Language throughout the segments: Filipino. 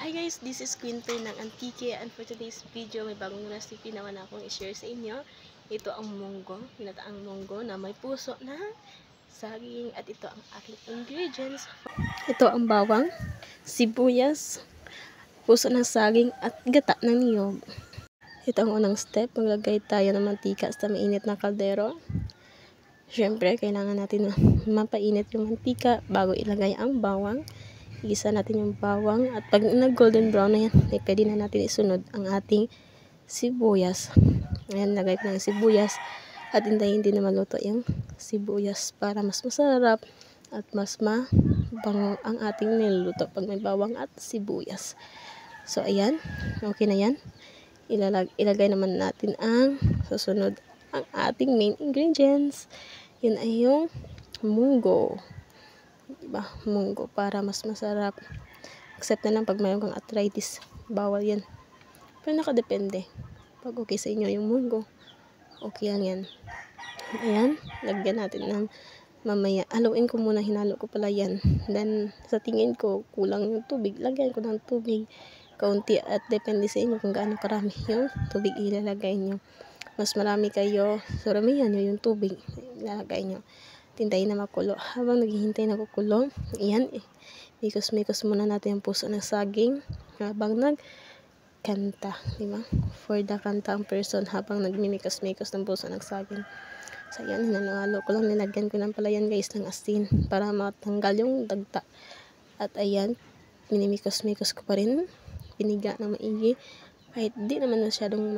Hi guys, this is Quinter ng Antique, and for today's video may bagong recipe naman akong i-share sa inyo. Ito ang munggo, pinataang munggo na may puso na saging, at ito ang aking ingredients. Ito ang bawang, sibuyas, puso ng saging at gata ng niyog. Ito ang unang step, maglagay tayo ng mantika sa mainit na kaldero. Siyempre, kailangan natin mapainit yung mantika bago ilagay ang bawang. Igisa natin yung bawang at pag nag-golden brown na yan, pwede na natin isunod ang ating sibuyas. Ayan, lagay ko ng sibuyas at hintayin din na maluto yung sibuyas para mas masarap at mas mabango ang ating niluluto pag may bawang at sibuyas. So, ayan, okay na yan. Ilagay naman natin ang susunod, ang ating main ingredients. Yun ay yung munggo. Diba? Munggo para mas masarap. Except na lang pag mayroon kang arthritis, bawal yan. Pero nakadepende. Pag okay sa inyo yung munggo, okay lang yan. Ayan, lagyan natin ng mamaya. Haluin ko muna, hinalo ko pala yan. Then, sa tingin ko, kulang yung tubig. Lagyan ko ng tubig, kaunti, at depende sa inyo kung gaano karami yung tubig ilalagay nyo. Mas marami kayo, so ramihan nyo yung tubig ilalagay nyo. Tintayin na makulo. Habang naghihintay na kukulo, ayan, mikos-mikos muna natin yung puso ng saging habang nagkanta, diba? For the kanta ang person habang nagmimikos-mikos ng puso ng saging. So, ayan, hinalo ko lang, nilagyan ko lang pala yan guys ng asin para matanggal yung dagta. At ayan, minimikos-mikos ko pa rin, piniga na maigi, kahit di naman masyadong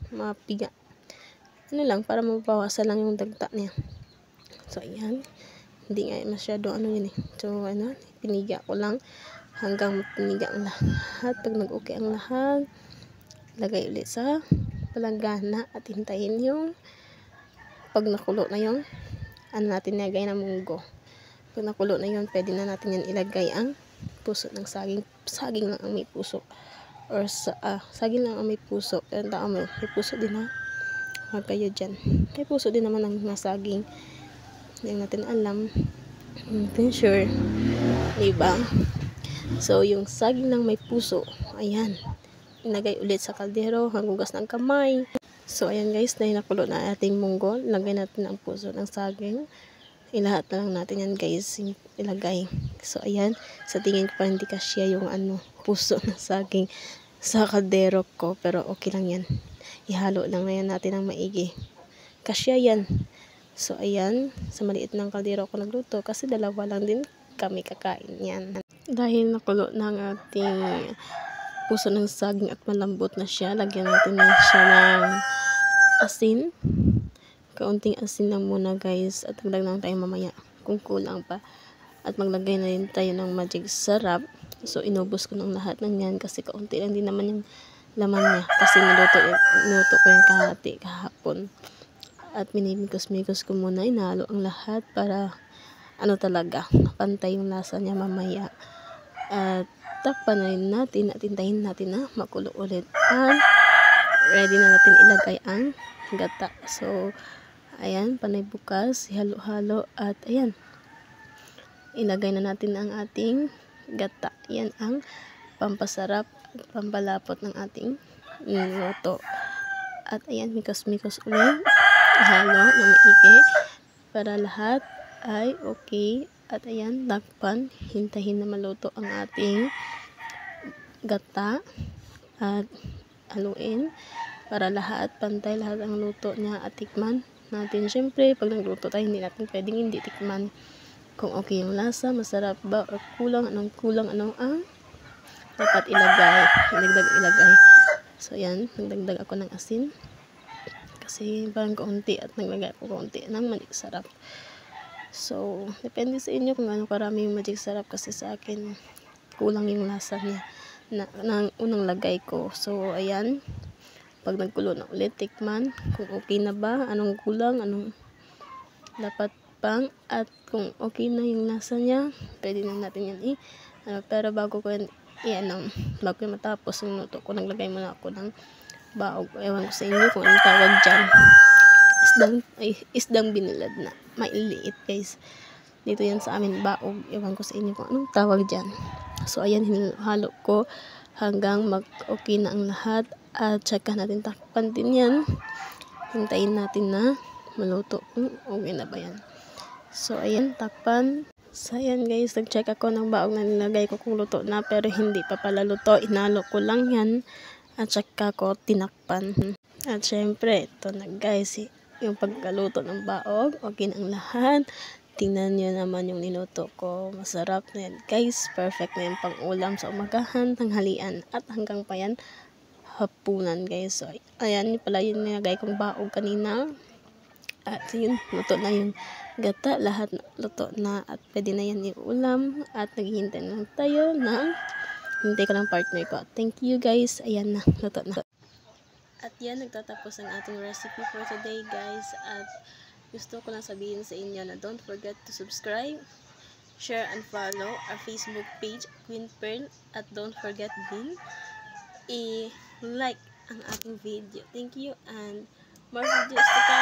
mapiga. Ano lang, para mabawasan lang yung dagta niya. So, ayan. Hindi nga masyado yun eh. So, piniga ko lang hanggang piniga ang lahat. Pag nag-okay ang lahat, lagay ulit sa palanggana at hintayin yung pag nakulo na yung natin nilagay na munggo. Pag nakulo na yun, pwede na natin yan ilagay ang puso ng saging. Saging lang ang may puso. Or saging lang ang may puso. Pero tao mo, may puso din ha. Huwag kayo dyan. May puso din naman ang nasaging. Hindi natin alam. Hindi sure. Diba? So, yung saging lang may puso. Ayan. Ilagay ulit sa kaldero. Hanggugas ng kamay. So, ayan guys. Dahil nakulo na ating munggo. Ilagay natin ang puso ng saging. Ilahat na lang natin yan guys. Ilagay. So, ayan. Sa tingin ko pa hindi kasya yung puso ng saging sa kaldero ko. Pero okay lang yan. Ihalo lang na yan natin ang maigi. Kasya yan. So, ayan. Sa maliit ng kaldero ako nagluto. Kasi dalawa lang din kami kakain yan. Dahil nakulo na ang ating puso ng saging at malambot na siya, lagyan natin na siya ng asin. Kaunting asin lang muna guys. At maglag lang tayo mamaya kung kulang pa. At maglagay na rin tayo ng magic sarap. So, inubos ko ng lahat ng yan kasi kaunti lang din naman yung laman niya. Kasi niluto ko yung kahapon. At minimikos-mikos ko muna, inalo ang lahat para talaga, pantay yung lasa niya mamaya. At takpan na rin natin at hintayin natin na makulo ulit. At ready na natin ilagay ang gata. So, ayan, panay bukas, halo-halo at ayan. Ilagay na natin ang ating gata. Yan ang pampasarap at pampalapot ng ating niluto. At ayan, mikos-mikos ulit. Halo na maigi para lahat ay okay. At ayan, takpan. Hintayin na maluto ang ating gata. At haluin para lahat, pantay lahat ang luto niya at tikman natin. Siyempre, pag nagluto tayo, hindi natin pwedeng hindi tikman kung okay yung lasa, masarap ba, or kulang, anong ang dapat ilagay. Ilagay. So, ayan, nagdagdag ako ng asin. Kasi parang kaunti at naglagay ako kaunti ng magic sarap. So, depende sa inyo kung ano karami yung magic sarap kasi sa akin, kulang yung lasa niya ng unang lagay ko. So, ayan. Pag nagkulo na ulit, tikman kung okay na ba, anong kulang, anong dapat pang, at kung okay na yung lasa niya, pwede na natin yan pero bago ko bago yung matapos yung luto ko, naglagay muna ako ng baog. Ewan ko sa inyo kung anong tawag dyan. Isdang binilad na. Mailiit guys. Dito yan sa amin, baog. Ewan ko sa inyo kung anong tawag dyan. So, ayan, hinalo ko hanggang mag-okay na ang lahat. At tsaka natin takpan din yan. Hintayin natin na maluto kung okay na ba yan. So, ayan, takpan. So, ayan guys, nag-check ako ng baog na nilagay ko kung luto na. Pero hindi pa pala luto. Inalo ko lang yan. At tsaka ko tinakpan. At syempre, ito na guys, yung pagkaluto ng baog. Okay na ang lahat. Tingnan nyo naman yung niluto ko. Masarap na yan guys. Perfect na yan pang ulam sa umagahan, tanghalian, at hanggang pa yan hapunan guys. So, ayan pala yung nilagay kong baog kanina. At yun, luto na yung gata. Lahat luto na at pwede na yan yung ulam. At naghihintay na tayo na hintay ko ng partner ko. Thank you guys. Ayan na, luto na. At yan, nagtatapos ang ating recipe for today guys. At gusto ko lang sabihin sa inyo na don't forget to subscribe, share and follow our Facebook page, Queen Pearl. At don't forget din i-like ang ating video. Thank you and more videos to come.